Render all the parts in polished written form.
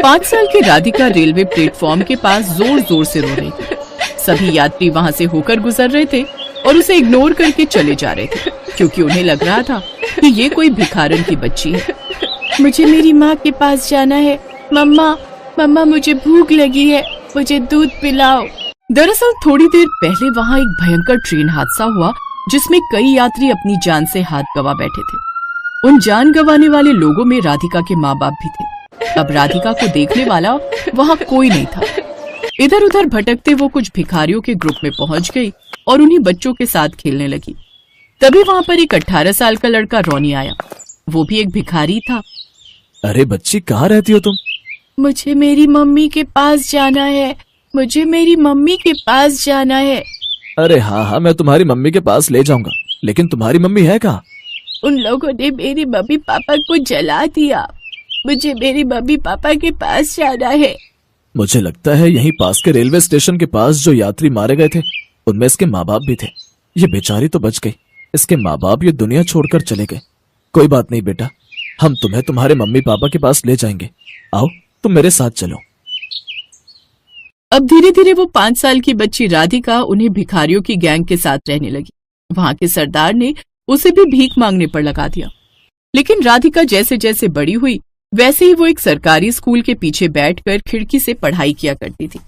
5 साल की Radhika railway platform के पास जोर जोर से रो रही थी। सभी यात्री वहां से होकर गुजर रहे थे और उसे इग्नोर करके चले जा रहे थे, क्योंकि उन्हें लग रहा था कि ये कोई भिखारन की बच्ची है। मुझे मेरी माँ के पास जाना है। मम्मा, मम्मा मुझे भूख लगी है, मुझे दूध पिलाओ। दरअसल थोड़ी देर पहले वहाँ एक भयंकर ट्रेन हादसा हुआ जिसमें कई यात्री अपनी जान से हाथ गंवा बैठे थे। उन जान गंवाने वाले लोगों में राधिका के माँ बाप भी थे। अब राधिका को देखने वाला वहाँ कोई नहीं था। इधर उधर भटकते वो कुछ भिखारियों के ग्रुप में पहुंच गई और उन्हीं बच्चों के साथ खेलने लगी। तभी वहाँ पर एक 18 साल का लड़का रॉनी आया। वो भी एक भिखारी था। अरे बच्ची, कहाँ रहती हो तुम? मुझे मेरी मम्मी के पास जाना है, मुझे मेरी मम्मी के पास जाना है। अरे हाँ, मैं तुम्हारी मम्मी के पास ले जाऊंगा, लेकिन तुम्हारी मम्मी है कहाँ? उन लोगों ने मेरी मम्मी पापा को जला दिया। मुझे मेरी मम्मी पापा के पास जाना है। मुझे लगता है यहीं पास के रेलवे स्टेशन के पास जो यात्री मारे गए थे उनमें इसके माँ बाप भी थे। ये बेचारी तो बच गई, इसके माँ बाप ये दुनिया छोड़कर चले गए। कोई बात नहीं बेटा, हम तुम्हें तुम्हारे मम्मी पापा के पास ले जाएंगे। आओ तुम मेरे साथ चलो। अब धीरे धीरे वो 5 साल की बच्ची राधिका उन्हें भिखारियों की गैंग के साथ रहने लगी। वहां के सरदार ने उसे भी भीख मांगने पर लगा दिया। लेकिन राधिका जैसे जैसे बड़ी हुई वैसे ही वो एक सरकारी स्कूल के पीछे बैठकर खिड़की से पढ़ाई किया करती थी।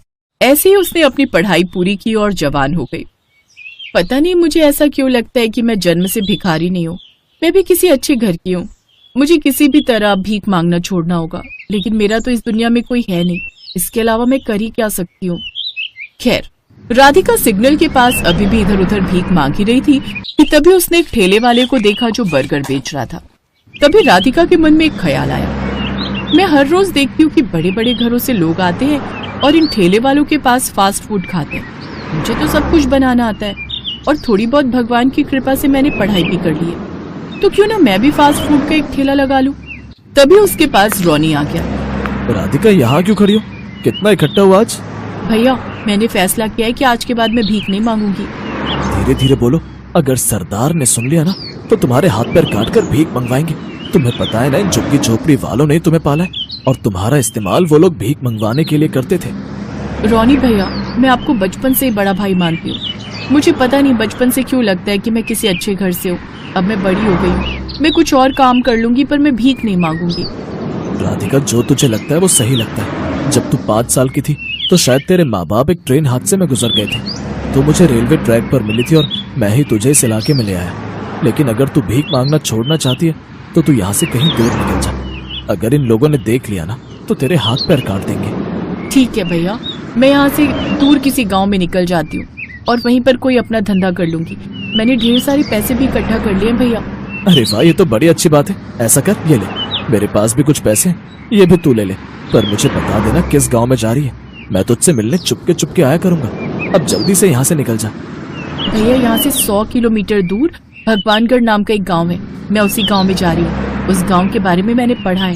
ऐसे ही उसने अपनी पढ़ाई पूरी की और जवान हो गई। पता नहीं मुझे ऐसा क्यों लगता है कि मैं जन्म से भिखारी नहीं हूँ, मैं भी किसी अच्छे घर की हूँ। मुझे किसी भी तरह भीख मांगना छोड़ना होगा, लेकिन मेरा तो इस दुनिया में कोई है नहीं। इसके अलावा मैं कर ही क्या सकती हूँ। खैर, राधिका सिग्नल के पास अभी भी इधर उधर भीख मांग ही रही थी कि तभी उसने एक ठेले वाले को देखा जो बर्गर बेच रहा था। तभी राधिका के मन में एक ख्याल आया। मैं हर रोज देखती हूँ कि बड़े बड़े घरों से लोग आते हैं और इन ठेले वालों के पास फास्ट फूड खाते हैं। मुझे तो सब कुछ बनाना आता है और थोड़ी बहुत भगवान की कृपा से मैंने पढ़ाई भी कर ली है, तो क्यों ना मैं भी फास्ट फूड का एक ठेला लगा लूं। तभी उसके पास रॉनी आ गया। राधिका, यहाँ क्यों खड़ी हो? कितना इकट्ठा हुआ आज? भैया, मैंने फैसला किया है कि आज के बाद मैं भीख नहीं मांगूंगी। धीरे धीरे बोलो, अगर सरदार ने सुन लिया ना तो तुम्हारे हाथ पैर काट कर भीख मंगवाएंगे। तुम्हें पता है ना, इन झुग्गी झोपड़ी वालों ने तुम्हें पाला है और तुम्हारा इस्तेमाल वो लोग भीख मंगवाने के लिए करते थे। रॉनी भैया, मैं आपको बचपन से ही बड़ा भाई मानती हूँ। मुझे पता नहीं बचपन से क्यों लगता है कि मैं किसी अच्छे घर से हूँ। अब मैं बड़ी हो गई हूँ, मैं कुछ और काम कर लूंगी, पर मैं भीख नहीं मांगूंगी। राधिका, जो तुझे लगता है वो सही लगता है। जब तू 5 साल की थी तो शायद तेरे माँ बाप एक ट्रेन हादसे में गुजर गए थे। तू मुझे रेलवे ट्रैक पर मिली थी और मैं ही तुझे इस इलाके में ले आया। लेकिन अगर तू भीख मांगना छोड़ना चाहती है तो तू यहाँ से कहीं दूर निकल जा। अगर इन लोगों ने देख लिया ना तो तेरे हाथ पैर काट देंगे। ठीक है भैया, मैं यहाँ से दूर किसी गांव में निकल जाती हूँ और वहीं पर कोई अपना धंधा कर लूंगी। मैंने ढेर सारे पैसे भी इकट्ठा कर लिए भैया। अरे वाह, ये तो बड़ी अच्छी बात है। ऐसा कर, ये ले, मेरे पास भी कुछ पैसे हैं, ये भी तू ले ले। पर मुझे बता देना किस गाँव में जा रही है। मैं तुझसे मिलने चुपके आया करूंगा। अब जल्दी से यहाँ से निकल जा। भैया, यहाँ से 100 किलोमीटर दूर भगवानगढ़ नाम का एक गांव है, मैं उसी गांव में जा रही हूँ। उस गांव के बारे में मैंने पढ़ा है।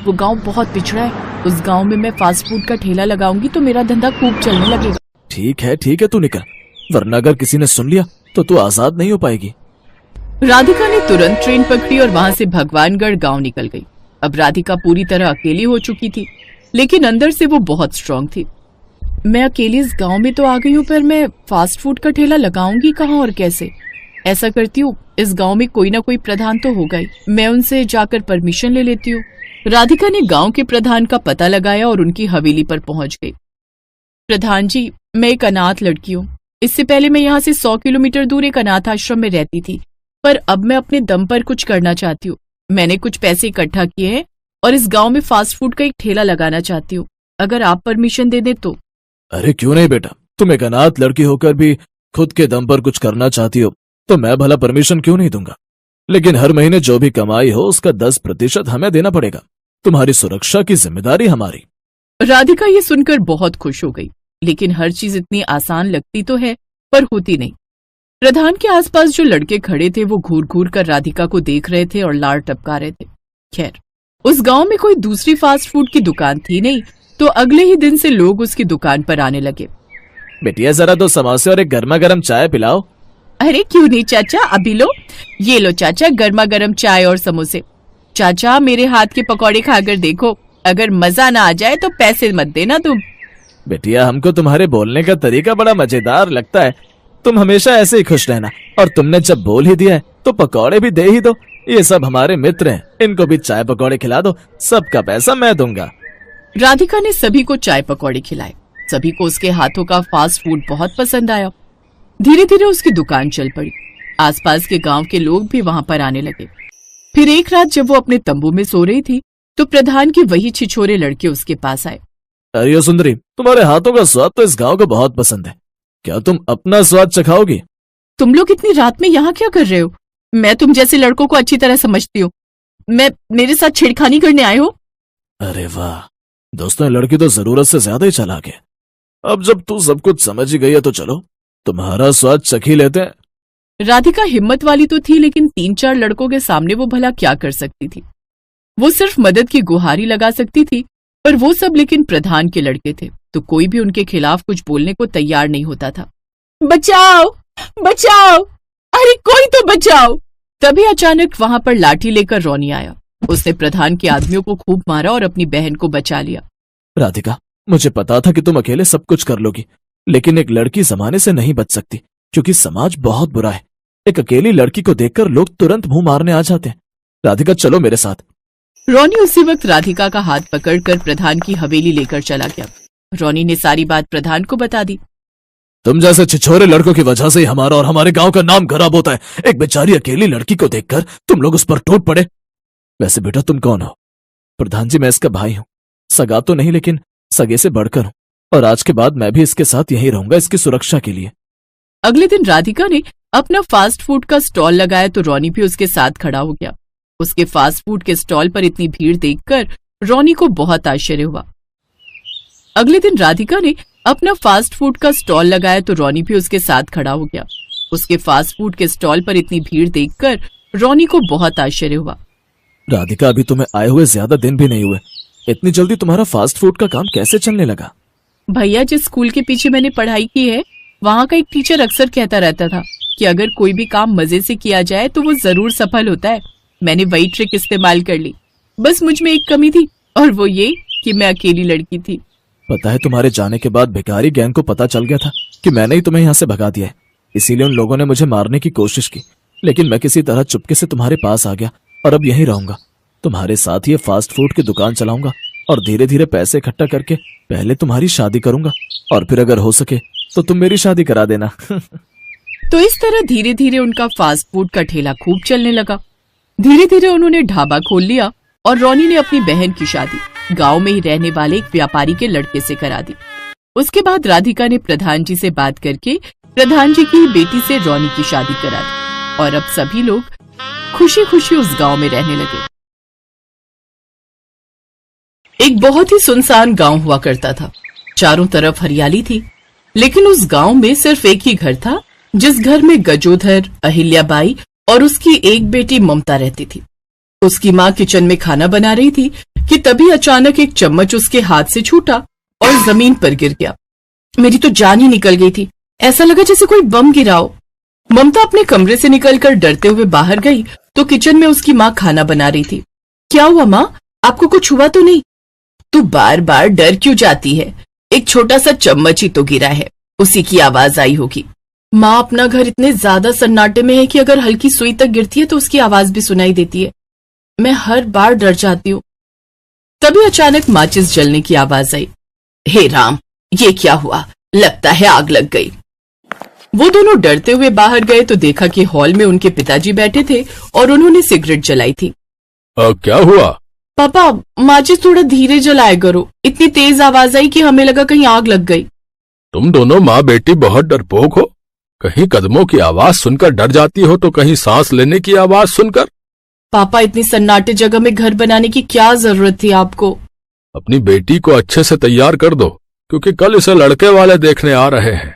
वो गांव बहुत पिछड़ा है। उस गांव में मैं फास्ट फूड का ठेला लगाऊंगी तो मेरा धंधा खूब चलने लगेगा। ठीक है, तू निकल, वरना अगर किसी ने सुन लिया तो तू आजाद नहीं हो पाएगी। राधिका ने तुरंत ट्रेन पकड़ी और वहाँ से भगवानगढ़ गाँव निकल गई। अब राधिका पूरी तरह अकेली हो चुकी थी, लेकिन अंदर से वो बहुत स्ट्रांग थी। मैं अकेली इस गांव में तो आ गई हूँ, पर मैं फास्ट फूड का ठेला लगाऊंगी कहाँ और कैसे? ऐसा करती हूँ, इस गांव में कोई ना कोई प्रधान तो होगा ही, मैं उनसे जाकर परमिशन ले लेती हूँ। राधिका ने गांव के प्रधान का पता लगाया और उनकी हवेली पर पहुंच गई। प्रधान जी, मैं एक अनाथ लड़की हूँ। इससे पहले मैं यहाँ से 100 किलोमीटर दूर एक अनाथ आश्रम में रहती थी, पर अब मैं अपने दम पर कुछ करना चाहती हूँ। मैंने कुछ पैसे इकट्ठा किए हैं और इस गांव में फास्ट फूड का एक ठेला लगाना चाहती हूँ, अगर आप परमिशन दे दे तो। अरे क्यों नहीं बेटा, तुम एक अनाथ लड़की होकर भी खुद के दम पर कुछ करना चाहती हो तो मैं भला परमिशन क्यों नहीं दूंगा। लेकिन हर महीने जो भी कमाई हो उसका 10% हमें देना पड़ेगा। तुम्हारी सुरक्षा की जिम्मेदारी हमारी। राधिका ये सुनकर बहुत खुश हो गई, लेकिन हर चीज इतनी आसान लगती तो है पर होती नहीं। प्रधान के आसपास जो लड़के खड़े थे वो घूर घूर कर राधिका को देख रहे थे और लार टपका रहे थे। खैर, उस गांव में कोई दूसरी फास्ट फूड की दुकान थी नहीं, तो अगले ही दिन से लोग उसकी दुकान पर आने लगे। बेटिया, जरा 2 समोसे और एक गर्मा गर्म चाय पिलाओ। अरे क्यों नहीं चाचा, अभी लो। ये लो चाचा, गर्मा गर्म चाय और समोसे। चाचा, मेरे हाथ के पकौड़े खाकर देखो, अगर मजा ना आ जाए तो पैसे मत देना तुम। बेटिया, हमको तुम्हारे बोलने का तरीका बड़ा मजेदार लगता है। तुम हमेशा ऐसे ही खुश रहना, और तुमने जब बोल ही दिया है तो पकौड़े भी दे ही दो। ये सब हमारे मित्र हैं, इनको भी चाय पकौड़े खिला दो, सबका पैसा मैं दूंगा। राधिका ने सभी को चाय पकौड़े खिलाए। सभी को उसके हाथों का फास्ट फूड बहुत पसंद आया। धीरे धीरे उसकी दुकान चल पड़ी। आसपास के गांव के लोग भी वहां पर आने लगे। फिर एक रात जब वो अपने तंबू में सो रही थी तो प्रधान की वही छिछोरे लड़के उसके पास आए। अरे सुंदरी, तुम्हारे हाथों का स्वाद तो इस गांव को बहुत पसंद है, क्या तुम अपना स्वाद चखाओगी? तुम लोग इतनी रात में यहाँ क्या कर रहे हो? मैं तुम जैसे लड़कों को अच्छी तरह समझती हूँ। मेरे साथ छेड़खानी करने आए हो? अरे वाह दोस्तों, ये लड़की तो जरूरत से ज्यादा ही चालाक है। अब जब तू सब कुछ समझ ही गई है तो चलो तुम्हारा स्वाद चखी लेते हैं। राधिका हिम्मत वाली तो थी, लेकिन 3-4 लड़कों के सामने वो भला क्या कर सकती थी। वो सिर्फ मदद की गुहारी लगा सकती थी, पर वो सब लेकिन प्रधान के लड़के थे, तो कोई भी उनके खिलाफ कुछ बोलने को तैयार नहीं होता था। बचाओ बचाओ, अरे कोई तो बचाओ। तभी अचानक वहां पर लाठी लेकर रोनी आया। उसने प्रधान के आदमियों को खूब मारा और अपनी बहन को बचा लिया। राधिका, मुझे पता था कि तुम अकेले सब कुछ कर लोगी, लेकिन एक लड़की जमाने से नहीं बच सकती, क्योंकि समाज बहुत बुरा है। एक अकेली लड़की को देखकर लोग तुरंत मुंह मारने आ जाते हैं। राधिका चलो मेरे साथ। रोनी उसी वक्त राधिका का हाथ पकड़कर प्रधान की हवेली लेकर चला गया। रोनी ने सारी बात प्रधान को बता दी। तुम जैसे छिछोरे लड़कों की वजह से ही हमारा और हमारे गांव का नाम खराब होता है। एक बेचारी अकेली लड़की को देखकर तुम लोग उस पर टूट पड़े। वैसे बेटा तुम कौन हो? प्रधान जी, मैं इसका भाई हूँ, सगा तो नहीं लेकिन सगे से बढ़कर हूँ, और आज के बाद मैं भी इसके साथ यहीं रहूंगा, इसकी सुरक्षा के लिए। अगले दिन राधिका ने अपना फास्ट फूड का स्टॉल लगाया तो रोनी भी उसके साथ खड़ा हो गया। उसके फास्ट फूड के स्टॉल पर इतनी भीड़ देखकर रोनी को बहुत आश्चर्य हुआ। अगले दिन राधिका ने अपना फास्ट फूड का स्टॉल लगाया तो रोनी भी उसके साथ खड़ा हो गया। उसके फास्ट फूड के स्टॉल पर इतनी भीड़ देखकर रोनी को बहुत आश्चर्य हुआ। राधिका, अभी तुम्हें आए हुए ज्यादा दिन भी नहीं हुए, इतनी जल्दी तुम्हारा फास्ट फूड का काम कैसे चलने लगा? भैया, जिस स्कूल के पीछे मैंने पढ़ाई की है, वहाँ का एक टीचर अक्सर कहता रहता था कि अगर कोई भी काम मजे से किया जाए तो वो जरूर सफल होता है। मैंने वही ट्रिक इस्तेमाल कर ली। बस मुझ में एक कमी थी, और वो ये कि मैं अकेली लड़की थी। पता है, तुम्हारे जाने के बाद भिखारी गैंग को पता चल गया था कि मैंने ही तुम्हें यहाँ से भगा दिया है। इसीलिए उन लोगों ने मुझे मारने की कोशिश की, लेकिन मैं किसी तरह चुपके से तुम्हारे पास आ गया और अब यहीं रहूंगा। तुम्हारे साथ ये फास्ट फूड की दुकान चलाऊंगा और धीरे धीरे पैसे इकट्ठा करके पहले तुम्हारी शादी करूंगा, और फिर अगर हो सके तो तुम मेरी शादी करा देना। तो इस तरह धीरे धीरे उनका फास्ट फूड का ठेला खूब चलने लगा। धीरे धीरे उन्होंने ढाबा खोल लिया और रोनी ने अपनी बहन की शादी गांव में ही रहने वाले एक व्यापारी के लड़के से करा दी। उसके बाद राधिका ने प्रधान जी से बात करके प्रधान जी की बेटी से रोनी की शादी करा दी, और अब सभी लोग खुशी खुशी उस गांव में रहने लगे। एक बहुत ही सुनसान गांव हुआ करता था। चारों तरफ हरियाली थी, लेकिन उस गांव में सिर्फ एक ही घर था, जिस घर में गजोधर, अहिल्याबाई और उसकी एक बेटी ममता रहती थी। उसकी माँ किचन में खाना बना रही थी कि तभी अचानक एक चम्मच उसके हाथ से छूटा और जमीन पर गिर गया। मेरी तो जान ही निकल गई थी, ऐसा लगा जैसे कोई बम गिरा हो। ममता अपने कमरे से निकलकर डरते हुए बाहर गई तो किचन में उसकी माँ खाना बना रही थी। क्या हुआ माँ, आपको कुछ हुआ तो नहीं? तू बार बार डर क्यों जाती है? एक छोटा सा चम्मच ही तो गिरा है, उसी की आवाज आई होगी। माँ, अपना घर इतने ज्यादा सन्नाटे में है कि अगर हल्की सुई तक गिरती है तो उसकी आवाज भी सुनाई देती है। मैं हर बार डर जाती हूँ। तभी अचानक माचिस जलने की आवाज आई। हे राम, ये क्या हुआ? लगता है आग लग गई। वो दोनों डरते हुए बाहर गए तो देखा कि हॉल में उनके पिताजी बैठे थे और उन्होंने सिगरेट जलाई थी। क्या हुआ? पापा, माचिस थोड़ा धीरे जलाया करो। इतनी तेज आवाज आई कि हमें लगा कहीं आग लग गई। तुम दोनों माँ बेटी बहुत डरपोक हो। कहीं कदमों की आवाज सुनकर डर जाती हो तो कहीं सांस लेने की आवाज सुनकर। पापा, इतनी सन्नाटे जगह में घर बनाने की क्या जरूरत थी आपको? अपनी बेटी को अच्छे से तैयार कर दो, क्योंकि कल इसे लड़के वाले देखने आ रहे हैं।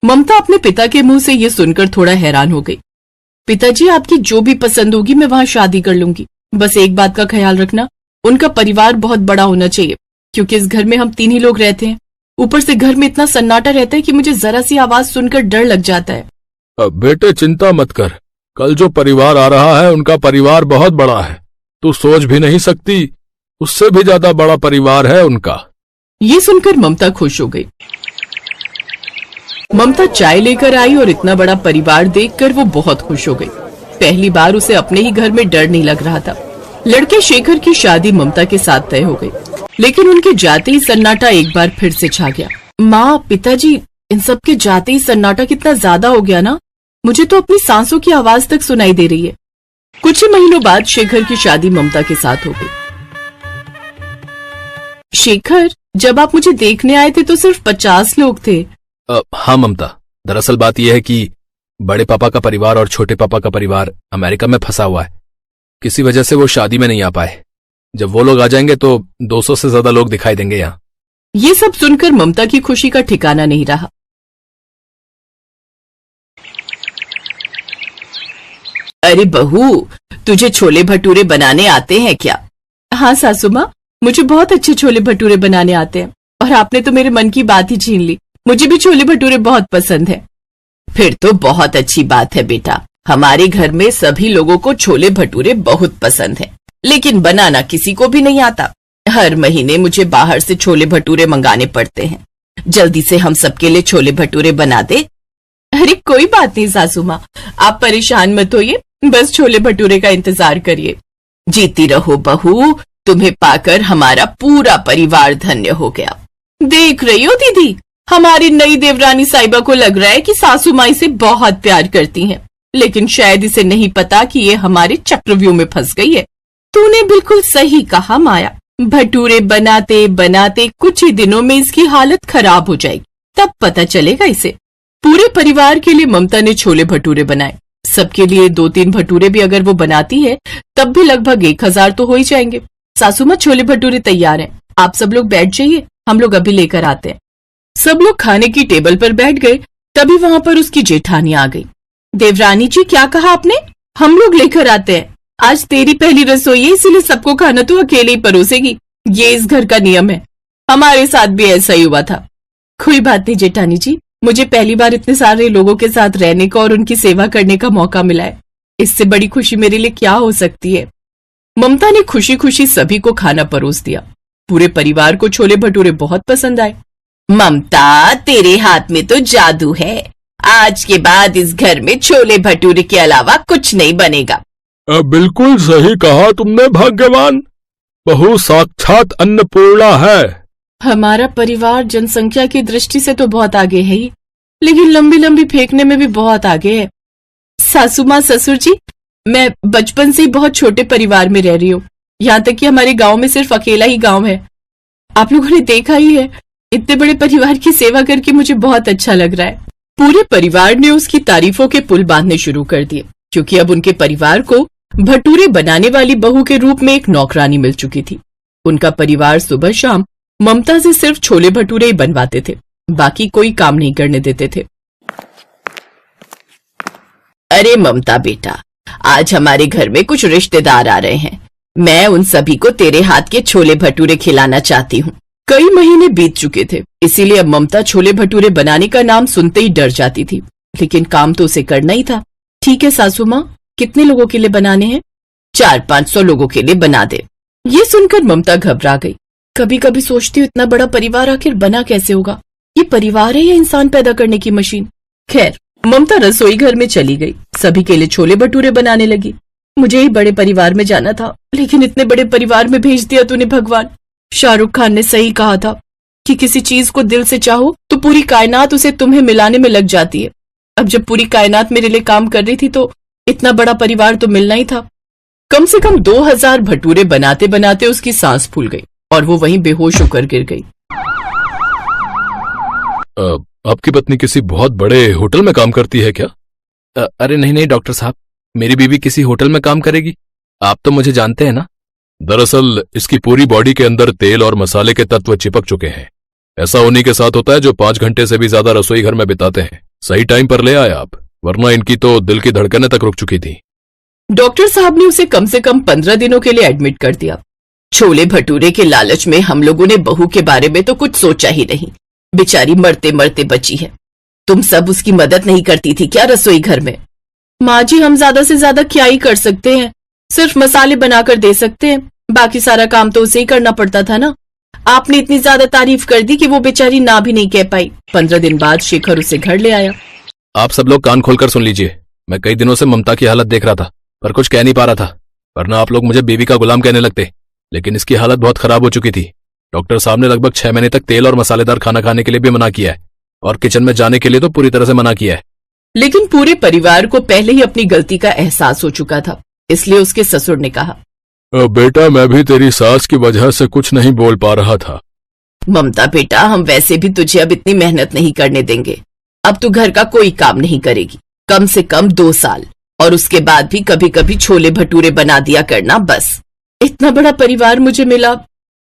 ममता अपने पिता के मुंह से ये सुनकर थोड़ा हैरान हो गई। पिताजी, आपकी जो भी पसंद होगी मैं वहां शादी कर लूंगी। बस एक बात का ख्याल रखना, उनका परिवार बहुत बड़ा होना चाहिए, क्योंकि इस घर में हम 3 ही लोग रहते हैं। ऊपर से घर में इतना सन्नाटा रहता है कि मुझे जरा सी आवाज सुनकर डर लग जाता है। अब बेटे चिंता मत कर, कल जो परिवार आ रहा है उनका परिवार बहुत बड़ा है। तू सोच भी नहीं सकती उससे भी ज्यादा बड़ा परिवार है उनका। ये सुनकर ममता खुश हो गई। ममता चाय लेकर आई और इतना बड़ा परिवार देखकर वो बहुत खुश हो गई। पहली बार उसे अपने ही घर में डर नहीं लग रहा था। लड़के शेखर की शादी ममता के साथ तय हो गई, लेकिन उनके जाते ही सन्नाटा एक बार फिर से छा गया। माँ, पिताजी, इन सब के जाते ही सन्नाटा कितना ज्यादा हो गया ना। मुझे तो अपनी सांसों की आवाज तक सुनाई दे रही है। कुछ ही महीनों बाद शेखर की शादी ममता के साथ हो गई। शेखर, जब आप मुझे देखने आए थे तो सिर्फ 50 लोग थे। हाँ ममता, दरअसल बात यह है कि बड़े पापा का परिवार और छोटे पापा का परिवार अमेरिका में फंसा हुआ है। किसी वजह से वो शादी में नहीं आ पाए। जब वो लोग आ जाएंगे तो 200 से ज्यादा लोग दिखाई देंगे यहाँ। ये सब सुनकर ममता की खुशी का ठिकाना नहीं रहा। अरे बहू, तुझे छोले भटूरे बनाने आते हैं क्या? हाँ सासू माँ, मुझे बहुत अच्छे छोले भटूरे बनाने आते हैं। और आपने तो मेरे मन की बात ही छीन ली। मुझे भी छोले भटूरे बहुत पसंद है। फिर तो बहुत अच्छी बात है बेटा। हमारे घर में सभी लोगों को छोले भटूरे बहुत पसंद है, लेकिन बनाना किसी को भी नहीं आता। हर महीने मुझे बाहर से छोले भटूरे मंगाने पड़ते हैं। जल्दी से हम सबके लिए छोले भटूरे बना दे। अरे कोई बात नहीं सासू माँ, आप परेशान मत होइए, बस छोले भटूरे का इंतजार करिए। जीती रहो बहू, तुम्हें पाकर हमारा पूरा परिवार धन्य हो गया। देख रही हो दीदी, हमारी नई देवरानी साहिबा को लग रहा है कि सासू माँ इसे बहुत प्यार करती हैं, लेकिन शायद इसे नहीं पता कि ये हमारे चक्रव्यूह में फंस गई है। तूने बिल्कुल सही कहा माया। भटूरे बनाते बनाते कुछ ही दिनों में इसकी हालत खराब हो जाएगी, तब पता चलेगा इसे। पूरे परिवार के लिए ममता ने छोले भटूरे बनाए। सबके लिए 2-3 भटूरे भी अगर वो बनाती है तब भी लगभग 1000 तो हो ही जाएंगे। सासू माँ, छोले भटूरे तैयार हैं, आप सब लोग बैठ जाइए, हम लोग अभी लेकर आते हैं। सब लोग खाने की टेबल पर बैठ गए, तभी वहां पर उसकी जेठानी आ गई। देवरानी जी, क्या कहा आपने? हम लोग लेकर आते हैं। आज तेरी पहली रसोई है, इसीलिए सबको खाना तो अकेले ही परोसेगी। ये इस घर का नियम है। हमारे साथ भी ऐसा ही हुआ था। कोई बात नहीं जेठानी जी, मुझे पहली बार इतने सारे लोगों के साथ रहने का और उनकी सेवा करने का मौका मिला है। इससे बड़ी खुशी मेरे लिए क्या हो सकती है। ममता ने खुशी खुशी सभी को खाना परोस दिया। पूरे परिवार को छोले भटूरे बहुत पसंद आए। ममता, तेरे हाथ में तो जादू है। आज के बाद इस घर में छोले भटूरे के अलावा कुछ नहीं बनेगा। बिल्कुल सही कहा तुमने भाग्यवान। बहू साक्षात अन्नपूर्णा है। हमारा परिवार जनसंख्या की दृष्टि से तो बहुत आगे है ही, लेकिन लंबी लंबी फेंकने में भी बहुत आगे है। सासू माँ, ससुर जी, मैं बचपन से ही बहुत छोटे परिवार में रह रही हूँ। यहाँ तक कि हमारे गांव में सिर्फ अकेला ही गांव है। आप लोगों ने देखा ही है। इतने बड़े परिवार की सेवा करके मुझे बहुत अच्छा लग रहा है। पूरे परिवार ने उसकी तारीफों के पुल बांधने शुरू कर दिए, क्योंकि अब उनके परिवार को भटूरे बनाने वाली बहू के रूप में एक नौकरानी मिल चुकी थी। उनका परिवार सुबह शाम ममता से सिर्फ छोले भटूरे ही बनवाते थे, बाकी कोई काम नहीं करने देते थे। अरे ममता बेटा, आज हमारे घर में कुछ रिश्तेदार आ रहे हैं। मैं उन सभी को तेरे हाथ के छोले भटूरे खिलाना चाहती हूँ। कई महीने बीत चुके थे, इसीलिए अब ममता छोले भटूरे बनाने का नाम सुनते ही डर जाती थी, लेकिन काम तो उसे करना ही था। ठीक है सासू माँ, कितने लोगों के लिए बनाने हैं? 400-500 लोगों के लिए बना दे। ये सुनकर ममता घबरा गई। कभी कभी सोचती हूँ इतना बड़ा परिवार आखिर बना कैसे होगा। ये परिवार है या इंसान पैदा करने की मशीन? खैर, ममता रसोई घर में चली गई, सभी के लिए छोले भटूरे बनाने लगी। मुझे ही बड़े परिवार में जाना था, लेकिन इतने बड़े परिवार में भेज दिया तूने भगवान। शाहरुख खान ने सही कहा था कि किसी चीज को दिल से चाहो तो पूरी कायनात उसे तुम्हें मिलाने में लग जाती है। अब जब पूरी कायनात मेरे लिए काम कर रही थी तो इतना बड़ा परिवार तो मिलना ही था। कम से कम 2000 भटूरे बनाते बनाते उसकी सांस फूल गई और वो वहीं बेहोश होकर गिर गई। आपकी पत्नी किसी बहुत बड़े होटल में काम करती है क्या? अरे नहीं नहीं डॉक्टर साहब, मेरी बीवी किसी होटल में काम करेगी? आप तो मुझे जानते हैं ना। दरअसल इसकी पूरी बॉडी के अंदर तेल और मसाले के तत्व चिपक चुके हैं। ऐसा उन्हीं के साथ होता है जो 5 घंटे से भी ज्यादा रसोई घर में बिताते हैं। सही टाइम पर ले आए आप, वरना इनकी तो दिल की धड़कनें तक रुक चुकी थी। डॉक्टर साहब ने उसे कम से कम 15 दिनों के लिए एडमिट कर दिया। छोले भटूरे के लालच में हम लोगों ने बहू के बारे में तो कुछ सोचा ही नहीं। बेचारी मरते मरते बची है। तुम सब उसकी मदद नहीं करती थी क्या रसोई घर में? माँ जी, हम ज्यादा से ज्यादा क्या ही कर सकते हैं, सिर्फ मसाले बनाकर दे सकते हैं। बाकी सारा काम तो उसे ही करना पड़ता था ना। आपने इतनी ज्यादा तारीफ कर दी कि वो बेचारी ना भी नहीं कह पाई। 15 दिन बाद शेखर उसे घर ले आया। आप सब लोग कान खोलकर सुन लीजिए। मैं कई दिनों से ममता की हालत देख रहा था, पर कुछ कह नहीं पा रहा था, वरना आप लोग मुझे बीवी का गुलाम कहने लगते। लेकिन इसकी हालत बहुत खराब हो चुकी थी। डॉक्टर साहब ने लगभग 6 महीने तक तेल और मसालेदार खाना खाने के लिए भी मना किया है, और किचन में जाने के लिए तो पूरी तरह से मना किया है। लेकिन पूरे परिवार को पहले ही अपनी गलती का एहसास हो चुका था, इसलिए उसके ससुर ने कहा, बेटा, मैं भी तेरी सास की वजह से कुछ नहीं बोल पा रहा था। ममता बेटा, हम वैसे भी तुझे अब इतनी मेहनत नहीं करने देंगे। अब तू घर का कोई काम नहीं करेगी, कम से कम 2 साल, और उसके बाद भी कभी कभी छोले भटूरे बना दिया करना, बस। इतना बड़ा परिवार मुझे मिला,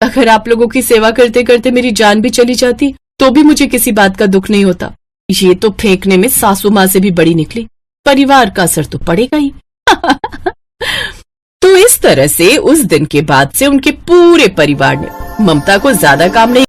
अगर आप लोगों की सेवा करते करते मेरी जान भी चली जाती तो भी मुझे किसी बात का दुख नहीं होता। ये तो फेंकने में सासू माँ से भी बड़ी निकली, परिवार का असर तो पड़ेगा ही। तो इस तरह से उस दिन के बाद से उनके पूरे परिवार ने ममता को ज्यादा काम नहीं